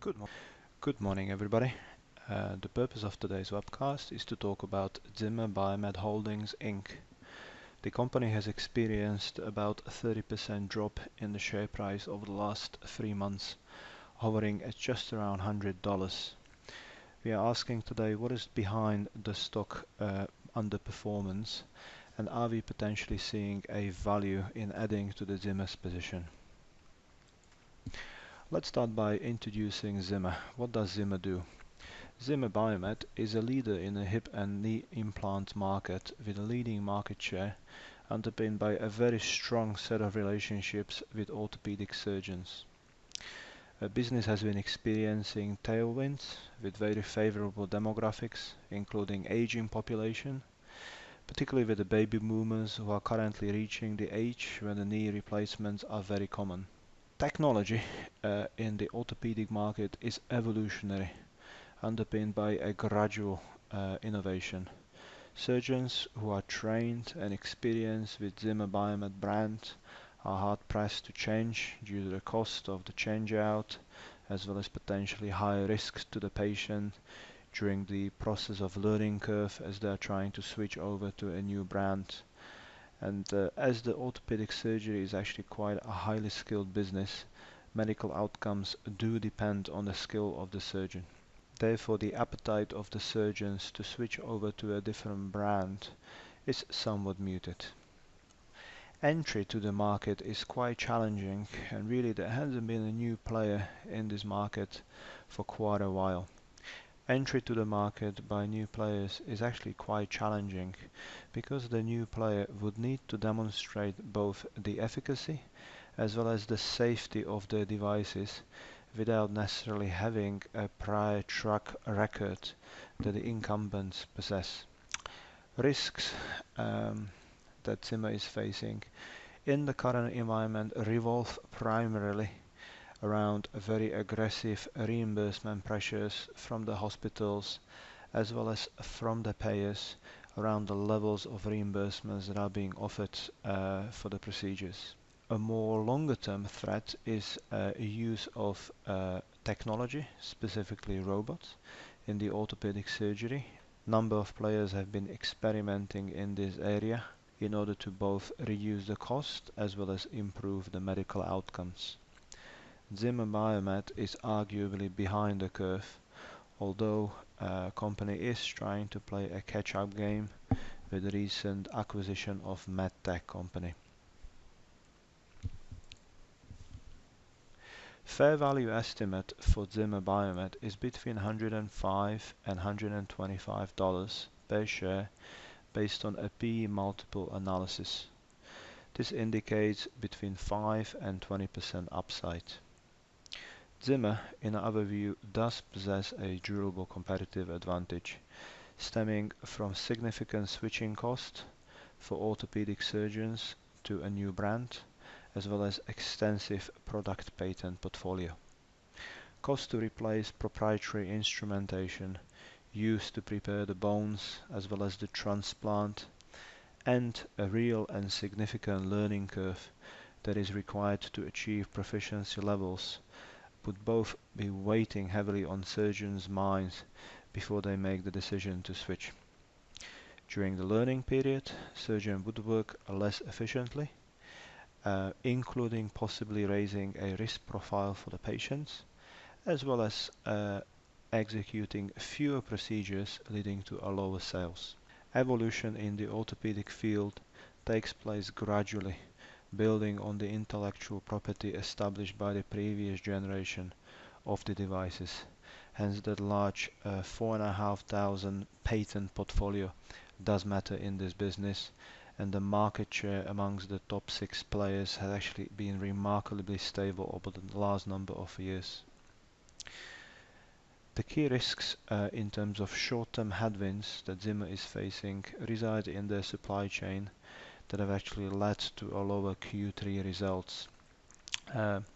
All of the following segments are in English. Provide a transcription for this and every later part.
Good morning, everybody. The purpose of today's webcast is to talk about Zimmer Biomet Holdings Inc. The company has experienced about a 30% drop in the share price over the last 3 months, hovering at just around $100. We are asking today what is behind the stock underperformance, and are we potentially seeing a value in adding to the Zimmer's position? Let's start by introducing Zimmer. What does Zimmer do? Zimmer Biomet is a leader in the hip and knee implant market with a leading market share, underpinned by a very strong set of relationships with orthopedic surgeons. The business has been experiencing tailwinds with very favorable demographics, including aging population, particularly with the baby boomers who are currently reaching the age when the knee replacements are very common. Technology in the orthopedic market is evolutionary, underpinned by a gradual innovation. Surgeons who are trained and experienced with Zimmer Biomet brand are hard pressed to change due to the cost of the change out, as well as potentially high risks to the patient during the process of learning curve as they are trying to switch over to a new brand. And as the orthopedic surgery is actually quite a highly skilled business, medical outcomes do depend on the skill of the surgeon. Therefore, the appetite of the surgeons to switch over to a different brand is somewhat muted. Entry to the market is quite challenging, and really there hasn't been a new player in this market for quite a while. Entry to the market by new players is actually quite challenging because the new player would need to demonstrate both the efficacy as well as the safety of their devices without necessarily having a prior track record that the incumbents possess. Risks that Zimmer is facing in the current environment revolve primarily around very aggressive reimbursement pressures from the hospitals as well as from the payers around the levels of reimbursements that are being offered for the procedures. A more longer term threat is use of technology, specifically robots, in the orthopedic surgery. Number of players have been experimenting in this area in order to both reduce the cost as well as improve the medical outcomes. Zimmer Biomet is arguably behind the curve, although the company is trying to play a catch-up game with the recent acquisition of MedTech company. Fair value estimate for Zimmer Biomet is between $105 and $125 per share based on a PE multiple analysis. This indicates between 5 and 20% upside. Zimmer, in our view, does possess a durable competitive advantage, stemming from significant switching cost for orthopedic surgeons to a new brand, as well as extensive product patent portfolio. Cost to replace proprietary instrumentation used to prepare the bones as well as the transplant, and a real and significant learning curve that is required to achieve proficiency levels would both be weighing heavily on surgeons' minds before they make the decision to switch. During the learning period, surgeon would work less efficiently, including possibly raising a risk profile for the patients, as well as executing fewer procedures leading to a lower sales. Evolution in the orthopedic field takes place gradually, building on the intellectual property established by the previous generation of the devices. Hence that large 4,500 patent portfolio does matter in this business, and the market share amongst the top 6 players has actually been remarkably stable over the last number of years. The key risks in terms of short-term headwinds that Zimmer is facing reside in their supply chain that have actually led to a lower Q3 results.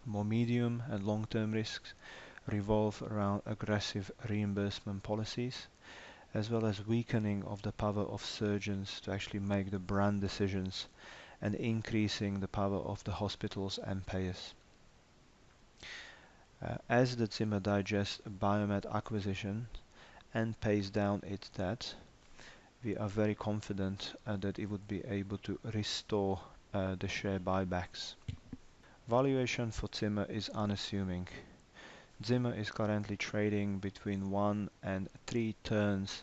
More medium and long-term risks revolve around aggressive reimbursement policies, as well as weakening of the power of surgeons to actually make the brand decisions and increasing the power of the hospitals and payers. As the Zimmer digests Biomet acquisition and pays down its debt, we are very confident that it would be able to restore the share buybacks. Valuation for Zimmer is unassuming. Zimmer is currently trading between 1 and 3 turns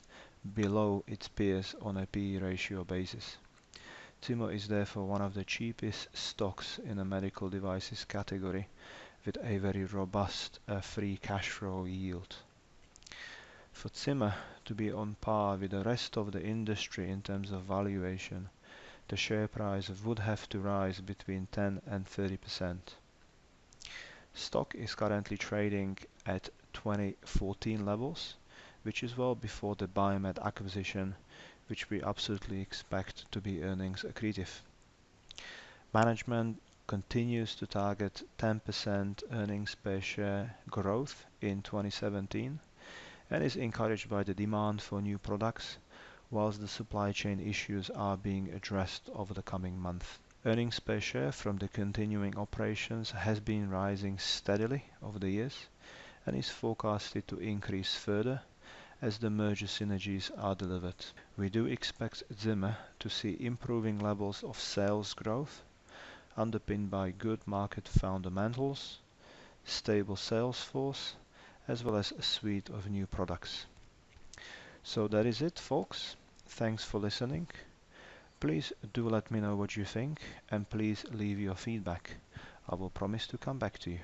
below its peers on a PE ratio basis. Zimmer is therefore one of the cheapest stocks in the medical devices category with a very robust free cash flow yield. For Zimmer to be on par with the rest of the industry in terms of valuation, the share price would have to rise between 10 and 30%. Stock is currently trading at 2014 levels, which is well before the Biomet acquisition, which we absolutely expect to be earnings accretive. Management continues to target 10% earnings per share growth in 2017 and is encouraged by the demand for new products, whilst the supply chain issues are being addressed over the coming month. Earnings per share from the continuing operations has been rising steadily over the years and is forecasted to increase further as the merger synergies are delivered. We do expect Zimmer to see improving levels of sales growth underpinned by good market fundamentals, stable sales force, as well as a suite of new products. So that is it, folks. Thanks for listening. Please do let me know what you think and please leave your feedback. I will promise to come back to you.